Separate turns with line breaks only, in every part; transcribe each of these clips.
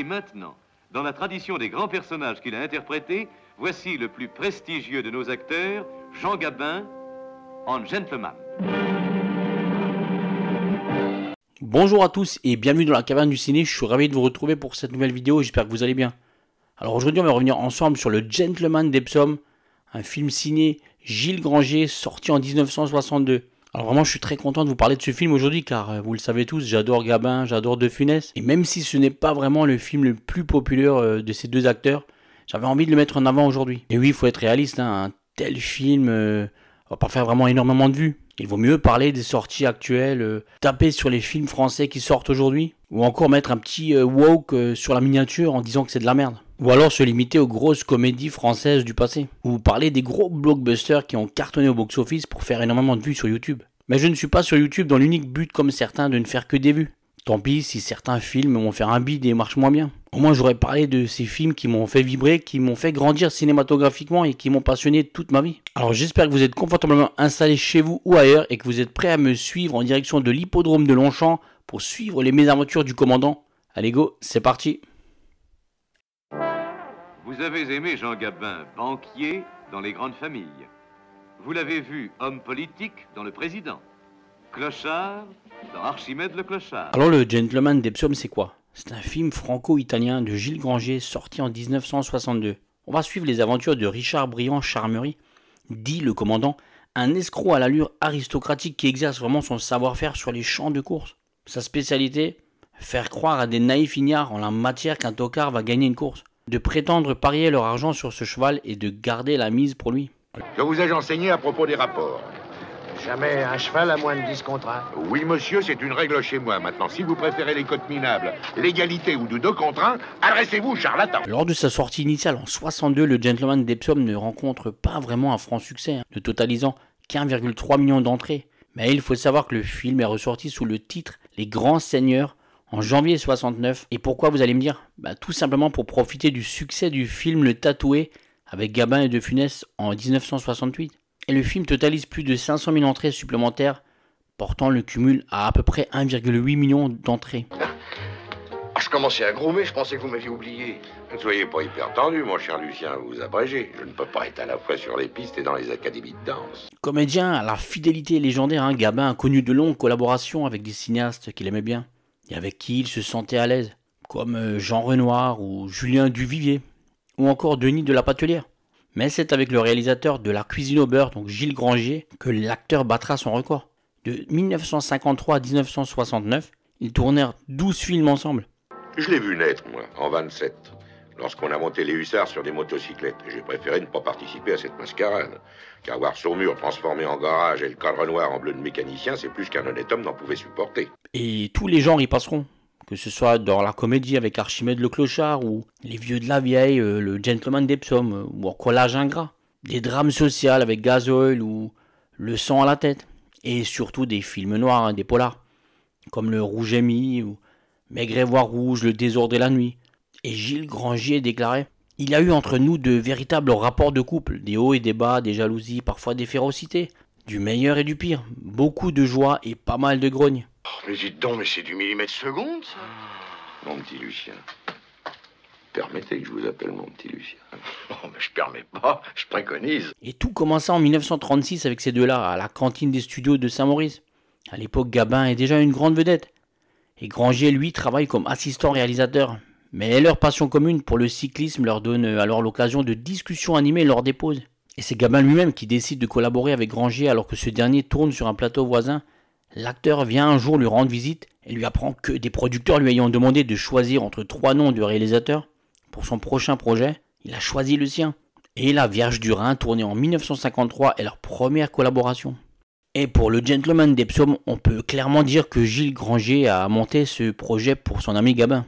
Et maintenant, dans la tradition des grands personnages qu'il a interprétés, voici le plus prestigieux de nos acteurs, Jean Gabin, en gentleman.
Bonjour à tous et bienvenue dans la caverne du ciné, je suis ravi de vous retrouver pour cette nouvelle vidéo, j'espère que vous allez bien. Alors aujourd'hui on va revenir ensemble sur le Gentleman d'Epsom, un film signé Gilles Granger sorti en 1962. Alors vraiment je suis très content de vous parler de ce film aujourd'hui car vous le savez tous, j'adore Gabin, j'adore De Funès. Et même si ce n'est pas vraiment le film le plus populaire de ces deux acteurs, j'avais envie de le mettre en avant aujourd'hui. Et oui, il faut être réaliste, hein, un tel film va pas faire vraiment énormément de vues. Il vaut mieux parler des sorties actuelles, taper sur les films français qui sortent aujourd'hui, ou encore mettre un petit woke sur la miniature en disant que c'est de la merde. Ou alors se limiter aux grosses comédies françaises du passé. Ou parler des gros blockbusters qui ont cartonné au box-office pour faire énormément de vues sur YouTube. Mais je ne suis pas sur YouTube dans l'unique but comme certains de ne faire que des vues. Tant pis si certains films vont faire un bide et marchent moins bien. Au moins j'aurais parlé de ces films qui m'ont fait vibrer, qui m'ont fait grandir cinématographiquement et qui m'ont passionné toute ma vie. Alors j'espère que vous êtes confortablement installés chez vous ou ailleurs et que vous êtes prêts à me suivre en direction de l'hippodrome de Longchamp pour suivre les mésaventures du commandant. Allez go, c'est parti.
Vous avez aimé Jean Gabin, banquier dans Les Grandes Familles. Vous l'avez vu, homme politique dans Le Président. Clochard dans Archimède le Clochard.
Alors le Gentleman d'Epsom c'est quoi? C'est un film franco-italien de Gilles Granger sorti en 1962. On va suivre les aventures de Richard Briand Charmery, dit le commandant, un escroc à l'allure aristocratique qui exerce vraiment son savoir-faire sur les champs de course. Sa spécialité, faire croire à des naïfs ignares en la matière qu'un tocard va gagner une course, de prétendre parier leur argent sur ce cheval et de garder la mise pour lui.
Que vous ai-je enseigné à propos des rapports?
Jamais un cheval à moins de 10 contre 1.
Oui, monsieur, c'est une règle chez moi. Maintenant, si vous préférez les cotes minables, l'égalité ou de 2 contre 1, adressez-vous, charlatan.
Lors de sa sortie initiale en 62, le Gentleman d'Epsom ne rencontre pas vraiment un franc succès, ne totalisant qu'1,3 million d'entrées. Mais il faut savoir que le film est ressorti sous le titre Les Grands Seigneurs en janvier 69. Et pourquoi vous allez me dire? Tout simplement pour profiter du succès du film Le Tatoué avec Gabin et De Funès en 1968. Et le film totalise plus de 500 000 entrées supplémentaires, portant le cumul à peu près 1,8 million d'entrées.
Je commençais à groomer, je pensais que vous m'aviez oublié.
Ne soyez pas hyper tendu, mon cher Lucien, vous abrégez. Je ne peux pas être à la fois sur les pistes et dans les académies de danse.
Comédien à la fidélité légendaire, Gabin a connu de longues collaborations avec des cinéastes qu'il aimait bien, et avec qui il se sentait à l'aise, comme Jean Renoir ou Julien Duvivier, ou encore Denis de la Patellière. Mais c'est avec le réalisateur de La Cuisine au beurre, donc Gilles Granger, que l'acteur battra son record. De 1953 à 1969, ils tournèrent 12 films ensemble.
Je l'ai vu naître, moi, en 27, lorsqu'on a monté les hussards sur des motocyclettes. J'ai préféré ne pas participer à cette mascarade, car voir Saumur transformé en garage et le cadre noir en bleu de mécanicien, c'est plus qu'un honnête homme n'en pouvait supporter.
Et tous les genres y passeront. Que ce soit dans la comédie avec Archimède le Clochard, ou Les Vieux de la Vieille, le Gentleman d'Epsom, ou encore L'Âge ingrat. Des drames sociaux avec Gasoil ou Le sang à la tête. Et surtout des films noirs, des polars, comme Le Rouge et Mis, ou Maigre et Voix Rouge, Le désordre et la nuit. Et Gilles Granger déclarait: il y a eu entre nous de véritables rapports de couple, des hauts et des bas, des jalousies, parfois des férocités, du meilleur et du pire, beaucoup de joie et pas mal de grognes.
Oh, mais dites donc, mais c'est du millimètre seconde, ça.
Mon petit Lucien, permettez que je vous appelle mon petit Lucien.
Oh, mais je permets pas, je préconise.
Et tout commença en 1936 avec ces deux-là, à la cantine des studios de Saint-Maurice. À l'époque, Gabin est déjà une grande vedette. Et Granger, lui, travaille comme assistant réalisateur. Mais leur passion commune pour le cyclisme leur donne alors l'occasion de discussions animées lors des pauses. Et c'est Gabin lui-même qui décide de collaborer avec Granger alors que ce dernier tourne sur un plateau voisin. L'acteur vient un jour lui rendre visite et lui apprend que des producteurs lui ayant demandé de choisir entre 3 noms de réalisateurs pour son prochain projet, il a choisi le sien. Et La Vierge du Rhin, tournée en 1953, est leur première collaboration. Et pour le Gentleman d'Epsom, on peut clairement dire que Gilles Granger a monté ce projet pour son ami Gabin.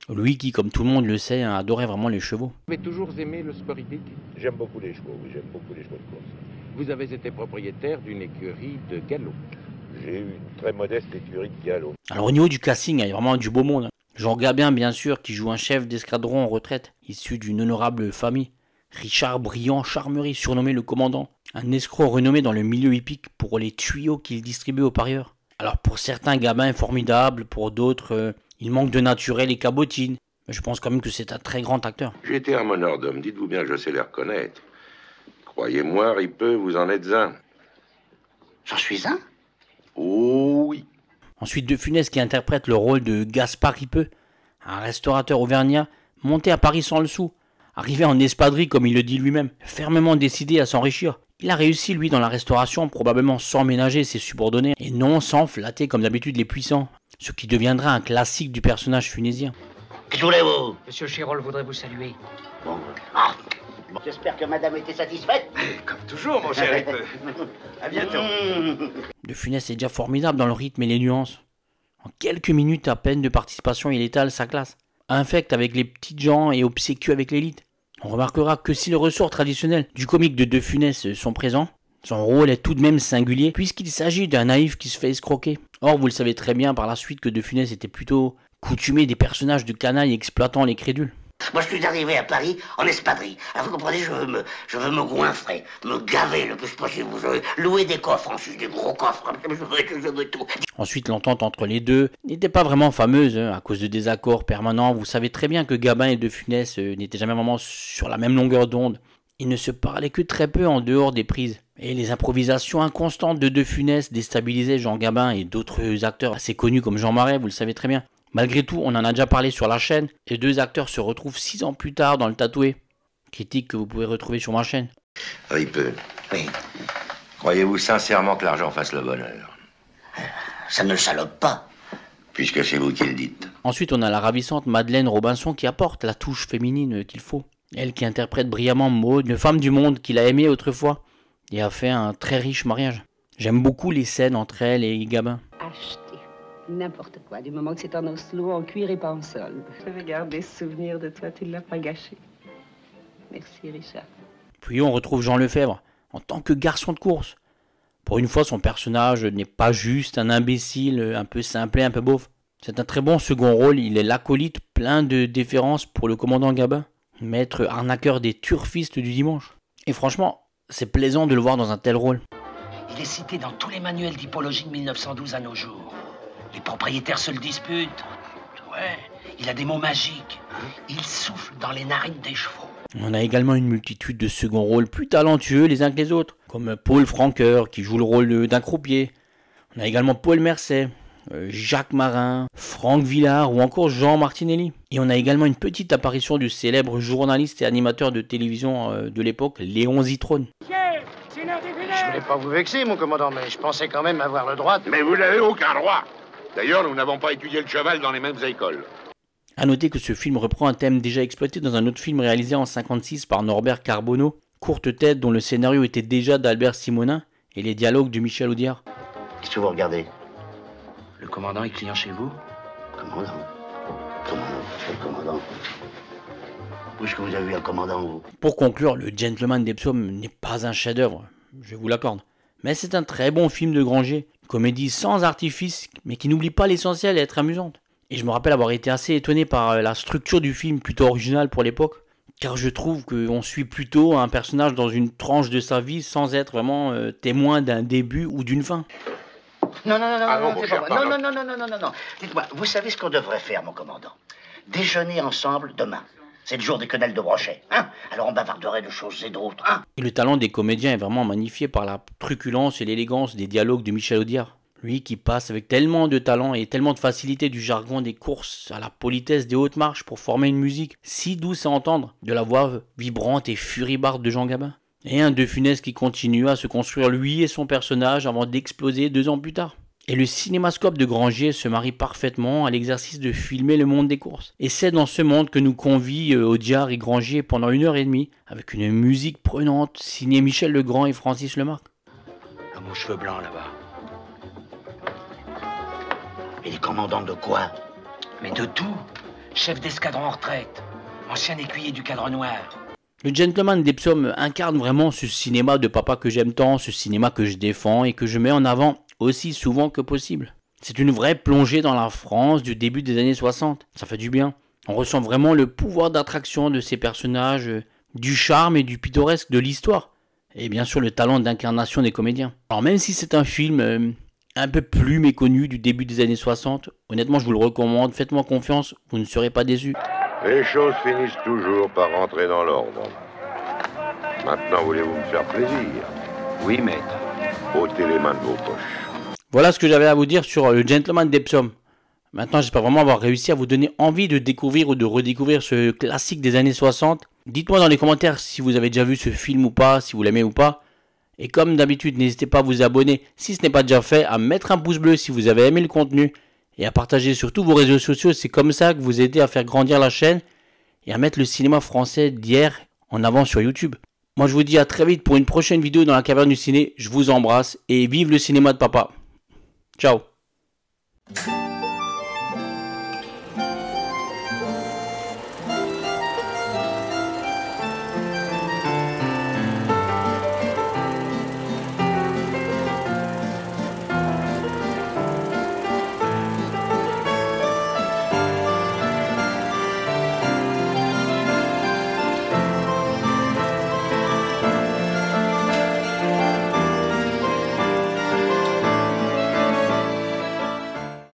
Lui qui, comme tout le monde le sait, adorait vraiment les chevaux.
Vous avez toujours aimé le sport hippique?
J'aime beaucoup les chevaux, oui, j'aime beaucoup les chevaux de course.
Vous avez été propriétaire d'une écurie de galop.
J'ai eu une très modeste écurie de galop.
Alors au niveau du casting, il y a vraiment du beau monde. Jean Gabin, bien sûr, qui joue un chef d'escadron en retraite, issu d'une honorable famille. Richard Briand Charmery, surnommé le commandant. Un escroc renommé dans le milieu hippique pour les tuyaux qu'il distribue aux parieurs. Alors pour certains, Gabin est formidable, pour d'autres, il manque de naturel et cabotine. Je pense quand même que c'est un très grand acteur.
J'ai été un meneur d'hommes, dites-vous bien que je sais les reconnaître. Croyez-moi, Ripeux, vous en êtes un.
J'en suis un?
Oh oui.
Ensuite, De Funès qui interprète le rôle de Gaspard Ripeux, un restaurateur auvergnat monté à Paris sans le sou, arrivé en espadrille comme il le dit lui-même, fermement décidé à s'enrichir. Il a réussi lui dans la restauration, probablement sans ménager ses subordonnés et non sans flatter comme d'habitude les puissants, ce qui deviendra un classique du personnage funésien.
Que voulez-vous?
Monsieur Chirol voudrait vous saluer.
Bon. Ah. Bon. J'espère que madame était satisfaite.
Comme toujours, mon cher Ripeux. À bientôt.
De Funès est déjà formidable dans le rythme et les nuances. En quelques minutes à peine de participation, il étale sa classe. Infect avec les petites gens et obséquieux avec l'élite. On remarquera que si le ressort traditionnel du comique de De Funès sont présents, son rôle est tout de même singulier puisqu'il s'agit d'un naïf qui se fait escroquer. Or, vous le savez très bien par la suite que De Funès était plutôt coutumé des personnages de canailles exploitant les crédules.
Moi, je suis arrivé à Paris en espadrille. Alors, vous comprenez, je veux me goinfrer, me gaver le plus possible. Louer des coffres, ensuite des gros coffres. Je veux tout.
Ensuite, l'entente entre les deux n'était pas vraiment fameuse, à cause de désaccords permanents. Vous savez très bien que Gabin et De Funès n'étaient jamais vraiment sur la même longueur d'onde. Ils ne se parlaient que très peu en dehors des prises. Et les improvisations inconstantes de Funès déstabilisaient Jean Gabin et d'autres acteurs assez connus comme Jean Marais, vous le savez très bien. Malgré tout, on en a déjà parlé sur la chaîne, et 2 acteurs se retrouvent 6 ans plus tard dans Le Tatoué. Critique que vous pouvez retrouver sur ma chaîne.
Ripeux,
Oui,
croyez-vous sincèrement que l'argent fasse le bonheur?
ça ne le salope pas.
Puisque c'est vous qui le dites.
Ensuite, on a la ravissante Madeleine Robinson qui apporte la touche féminine qu'il faut. Elle qui interprète brillamment Maud, une femme du monde qu'il a aimée autrefois, et a fait un très riche mariage. J'aime beaucoup les scènes entre elle et Gabin.
Acheter n'importe quoi, du moment que c'est en Oslo, en cuir et pas en solde. Je vais garder ce souvenir de toi, tu ne l'as pas gâché. Merci, Richard.
Puis on retrouve Jean Lefebvre, en tant que garçon de course. Pour une fois, son personnage n'est pas juste un imbécile, un peu simplé, un peu beauf. C'est un très bon second rôle, il est l'acolyte plein de déférence pour le commandant Gabin, maître arnaqueur des turfistes du dimanche. Et franchement, c'est plaisant de le voir dans un tel rôle.
Il est cité dans tous les manuels d'hippologie de 1912 à nos jours. Les propriétaires se le disputent. Ouais, il a des mots magiques. Il souffle dans les narines des chevaux.
On a également une multitude de second rôles plus talentueux les uns que les autres, comme Paul Franqueur qui joue le rôle d'un croupier. On a également Paul Mercet, Jacques Marin, Franck Villard ou encore Jean Martinelli. Et on a également une petite apparition du célèbre journaliste et animateur de télévision de l'époque, Léon Zitrone.
Je voulais pas vous vexer, mon commandant, mais je pensais quand même avoir le droit de...
Mais vous n'avez aucun droit. D'ailleurs, nous n'avons pas étudié le cheval dans les mêmes écoles.
A noter que ce film reprend un thème déjà exploité dans un autre film réalisé en 1956 par Norbert Carbonneau, Courte tête, dont le scénario était déjà d'Albert Simonin et les dialogues de Michel Audiard.
Qu'est-ce que vous regardez?
Le commandant est client chez vous?
Commandant? Quel commandant? Où est-ce que vous avez vu un commandant, vous?
Pour conclure, Le Gentleman des Psaumes n'est pas un chef-d'œuvre, je vous l'accorde. Mais c'est un très bon film de Grangier, une comédie sans artifice, mais qui n'oublie pas l'essentiel et être amusante. Et je me rappelle avoir été assez étonné par la structure du film, plutôt originale pour l'époque, car je trouve qu'on suit plutôt un personnage dans une tranche de sa vie sans être vraiment témoin d'un début ou d'une fin.
Non,
mon cher, pardon.
non. Dites-moi, vous savez ce qu'on devrait faire, mon commandant? Déjeuner ensemble demain. C'est le jour des quenelles de brochet, hein? Alors on bavarderait de choses et d'autres, hein?
Et le talent des comédiens est vraiment magnifié par la truculence et l'élégance des dialogues de Michel Audiard. Lui qui passe avec tellement de talent et tellement de facilité du jargon des courses à la politesse des hautes marches pour former une musique si douce à entendre, de la voix vibrante et furibarde de Jean Gabin. Et un De Funès qui continue à se construire lui et son personnage avant d'exploser 2 ans plus tard. Et le cinémascope de Grangier se marie parfaitement à l'exercice de filmer le monde des courses. Et c'est dans ce monde que nous convient Audiard et Grangier pendant 1h30, avec une musique prenante signée Michel Legrand et Francis Lemarque.
L'homme aux cheveux blancs là-bas.
Et les commandants de quoi?
Mais de tout. Chef d'escadron en retraite. Ancien écuyer du Cadre Noir.
Le Gentleman des Psaumes incarne vraiment ce cinéma de papa que j'aime tant, ce cinéma que je défends et que je mets en avant aussi souvent que possible. C'est une vraie plongée dans la France du début des années 60. Ça fait du bien. On ressent vraiment le pouvoir d'attraction de ces personnages, du charme et du pittoresque de l'histoire. Et bien sûr le talent d'incarnation des comédiens. Alors même si c'est un film un peu plus méconnu du début des années 60, honnêtement je vous le recommande, faites-moi confiance, vous ne serez pas déçus.
Les choses finissent toujours par rentrer dans l'ordre. Maintenant, voulez-vous me faire plaisir?
Oui, maître.
Ôtez les mains de vos poches.
Voilà ce que j'avais à vous dire sur le Gentleman d'Epsom. Maintenant, j'espère vraiment avoir réussi à vous donner envie de découvrir ou de redécouvrir ce classique des années 60. Dites-moi dans les commentaires si vous avez déjà vu ce film ou pas, si vous l'aimez ou pas. Et comme d'habitude, n'hésitez pas à vous abonner si ce n'est pas déjà fait, à mettre un pouce bleu si vous avez aimé le contenu et à partager sur tous vos réseaux sociaux. C'est comme ça que vous aidez à faire grandir la chaîne et à mettre le cinéma français d'hier en avant sur YouTube. Moi, je vous dis à très vite pour une prochaine vidéo dans la caverne du ciné. Je vous embrasse et vive le cinéma de papa. Ciao.